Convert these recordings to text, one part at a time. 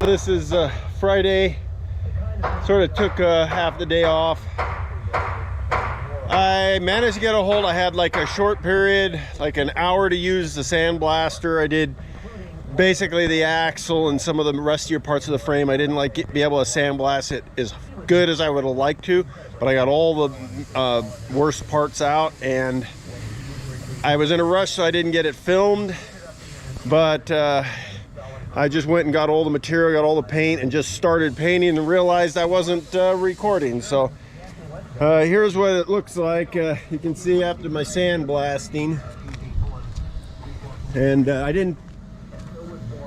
This is Friday. Sort of took half the day off. I managed to get a hold. I had like a short period, like an hour to use the sandblaster. I did basically the axle and some of the rustier parts of the frame. I didn't be able to sandblast it as good as I would have liked to, but I got all the worst parts out, and I was in a rush, so I didn't get it filmed. But I just went and got all the material, got all the paint, and just started painting and realized I wasn't recording. So here's what it looks like. You can see after my sandblasting, and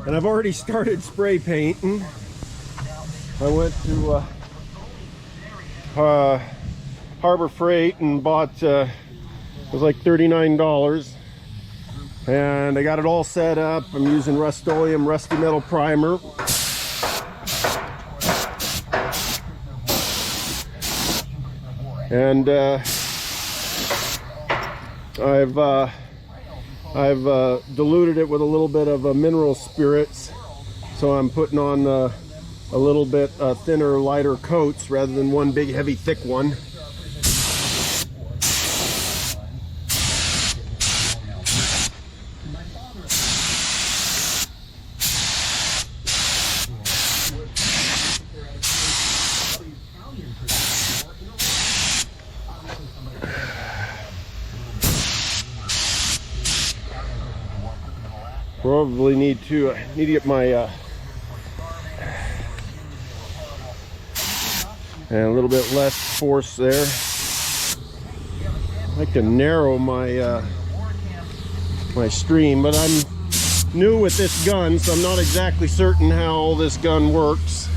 I've already started spray painting. I went to Harbor Freight and bought it was like $39, and I got it all set up. I'm using Rust-Oleum Rusty Metal Primer. And I've diluted it with a little bit of mineral spirits, so I'm putting on a little bit thinner, lighter coats rather than one big, heavy, thick one. Probably need to get my and a little bit less force there. I like to narrow my my stream, but I'm new with this gun, so I'm not exactly certain how this gun works.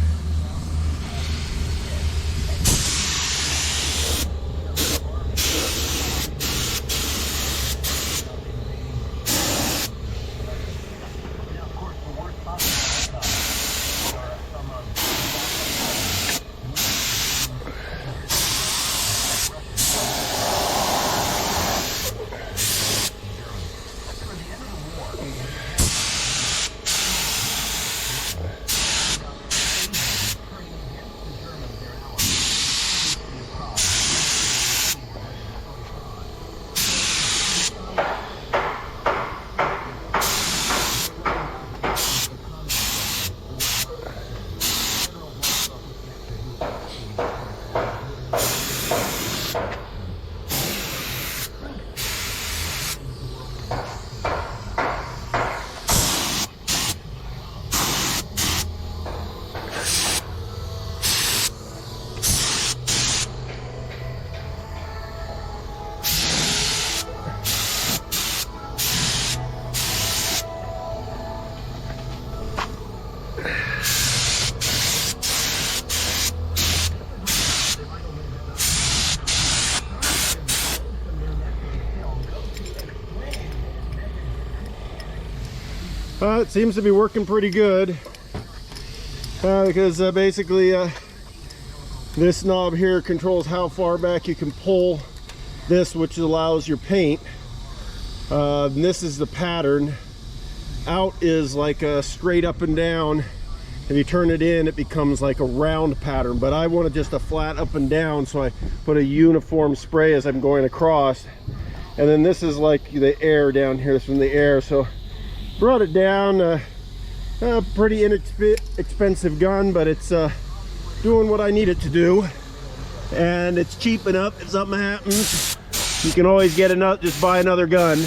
It seems to be working pretty good because basically this knob here controls how far back you can pull this, which allows your paint. This is the pattern. Out is like a straight up and down. If you turn it in, it becomes like a round pattern, but I wanted just a flat up and down, so I put a uniform spray as I'm going across. And then this is like the air down here, from the air. So brought it down. A pretty inexpensive gun, but it's doing what I need it to do, and it's cheap enough. If something happens, you can always get another, just buy another gun.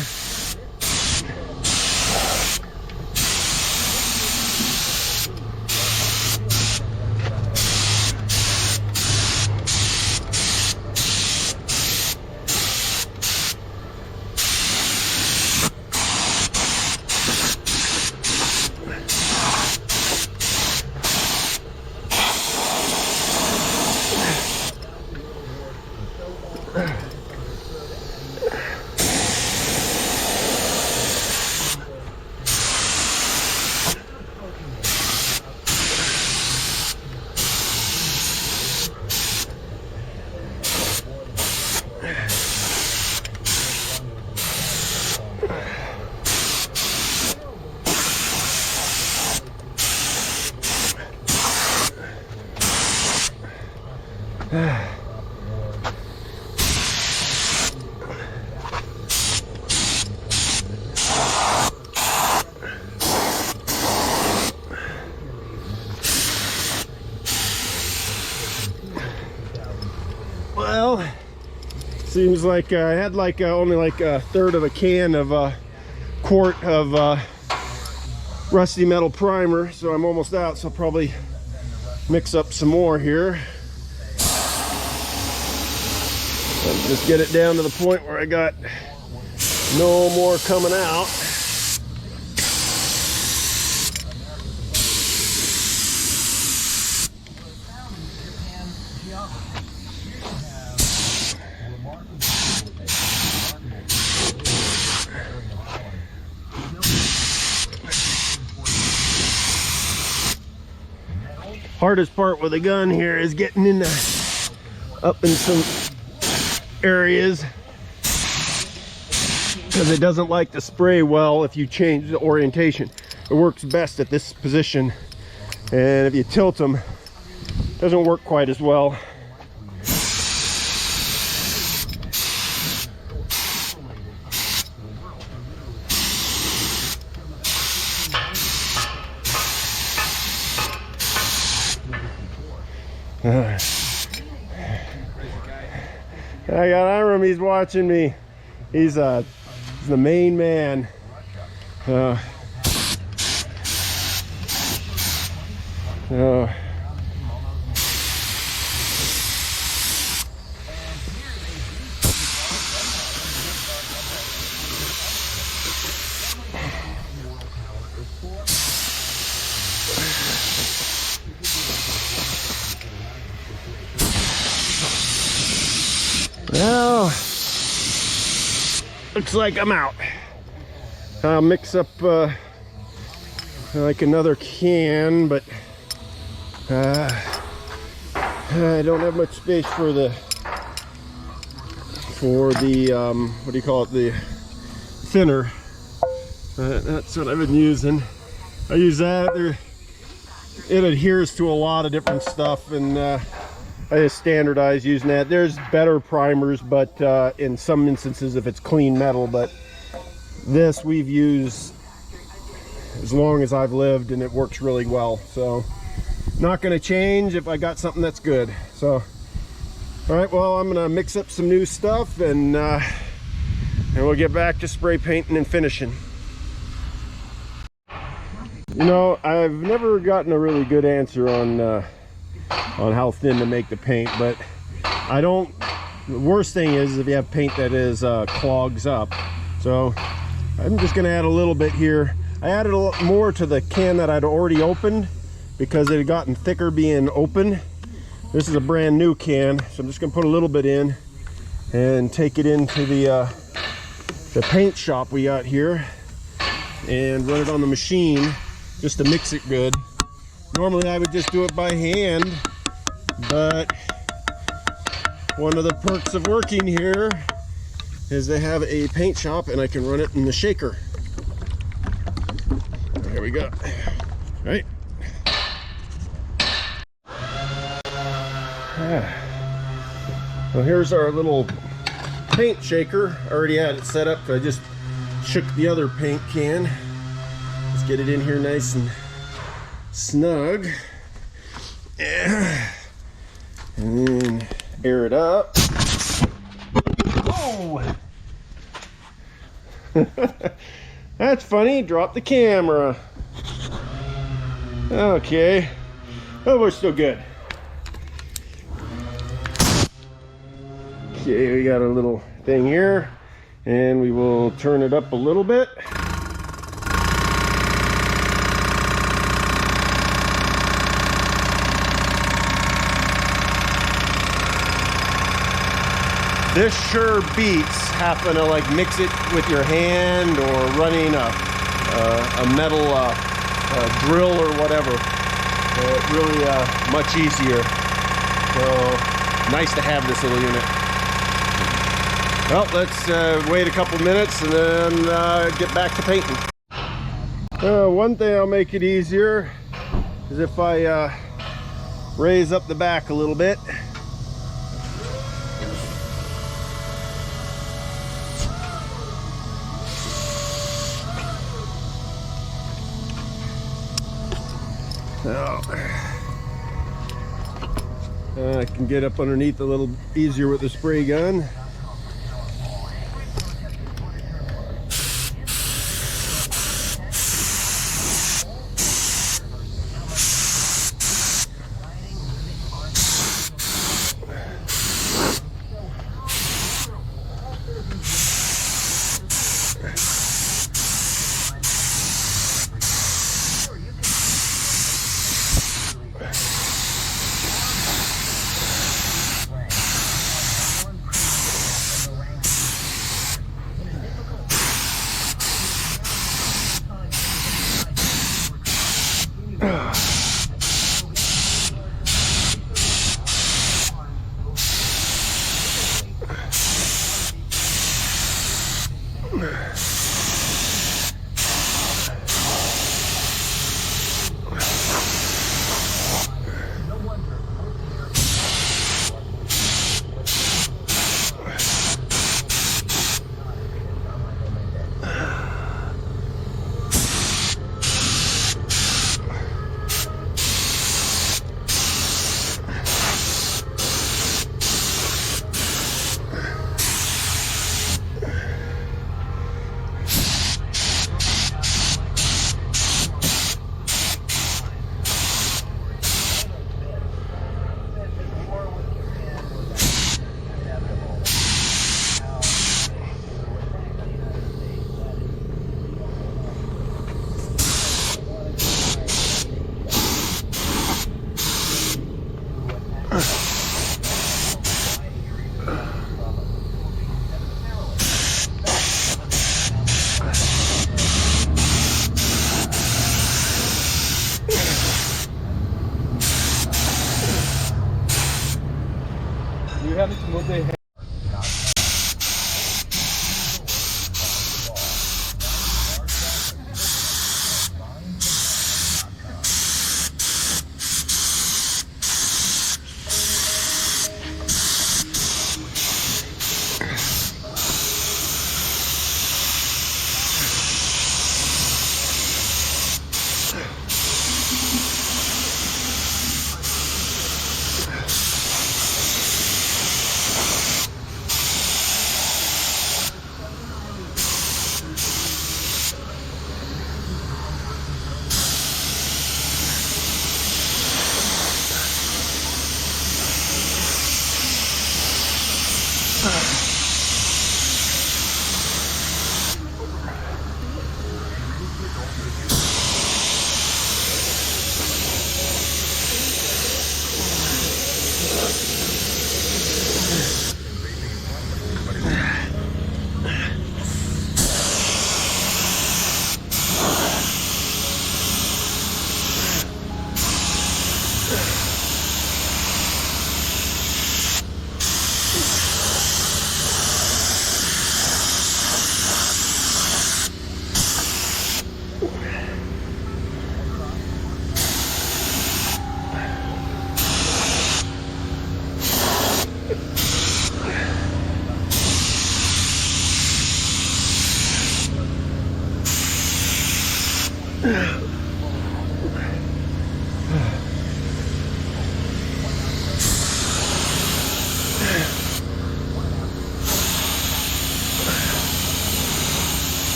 Well, seems like I had like only like a third of a can of quart of rusty metal primer, so I'm almost out, so I'll probably mix up some more here. Let's just get it down to the point where I got no more coming out. Hardest part with the gun here is getting in up in some areas because it doesn't like to spray well if you change the orientation. It works best at this position, and if you tilt them, it doesn't work quite as well. I got Iram, he's watching me. He's the main man. Well, looks like I'm out. I'll mix up like another can, but I don't have much space for the what do you call it, the thinner. That's what I've been using. I use that. It adheres to a lot of different stuff, and I just standardize using that. There's better primers, but in some instances if it's clean metal, but this we've used as long as I've lived and it works really well. So not going to change if I got something that's good. So all right, well, I'm going to mix up some new stuff, and we'll get back to spray painting and finishing. You know, I've never gotten a really good answer on how thin to make the paint, but I don't. The worst thing is if you have paint that is clogs up. So I'm just going to add a little bit here. I added a lot more to the can that I'd already opened because it had gotten thicker being open. This is a brand new can, so I'm just going to put a little bit in and take it into the paint shop we got here and run it on the machine just to mix it good. Normally I would just do it by hand, but one of the perks of working here is they have a paint shop and I can run it in the shaker. There we go. All right. Well, here's our little paint shaker. I already had it set up, so I just shook the other paint can. Let's get it in here nice and snug. And then air it up. Oh! That's funny, drop the camera. Okay. Oh, we're still good. Okay, we got a little thing here, and we will turn it up a little bit. This sure beats having to like mix it with your hand or running a metal drill or whatever. Really much easier. So nice to have this little unit. Well, let's wait a couple minutes and then get back to painting. One thing that'll make it easier is if I raise up the back a little bit. Now, I can get up underneath a little easier with the spray gun. You have to move the head.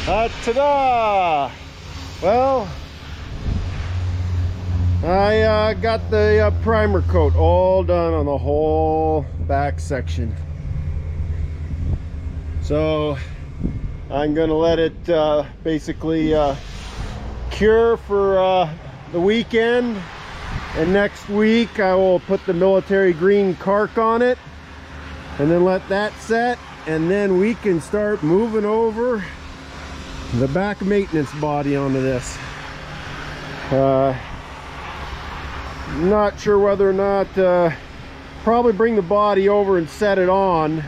Ta-da! Well, I got the primer coat all done on the whole back section. So I'm gonna let it basically cure for the weekend, and next week I will put the military green caulk on it and then let that set, and then we can start moving over the back maintenance body onto this. Not sure whether or not probably bring the body over and set it on,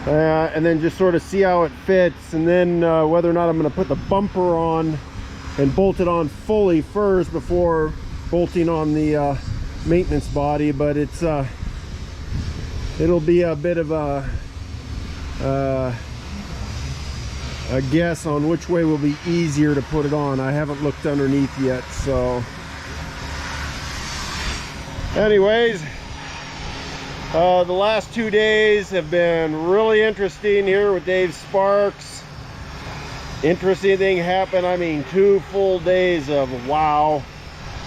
and then just sort of see how it fits, and then whether or not I'm going to put the bumper on and bolt it on fully first before bolting on the maintenance body. But it's it'll be a bit of a guess on which way will be easier to put it on. I haven't looked underneath yet. So anyways, the last 2 days have been really interesting here with Dave Sparks. Interesting thing happened. I mean, 2 full days of wow.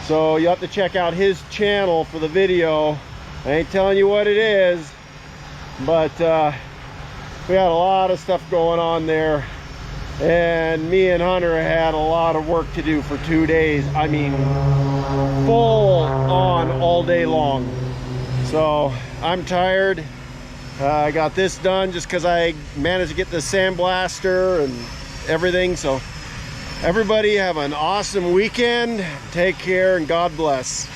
So you have to check out his channel for the video. I ain't telling you what it is, but we had a lot of stuff going on there, and me and Hunter had a lot of work to do for 2 days. I mean, full on all day long. So I'm tired. I got this done just because I managed to get the sandblaster and everything. So everybody have an awesome weekend. Take care and God bless.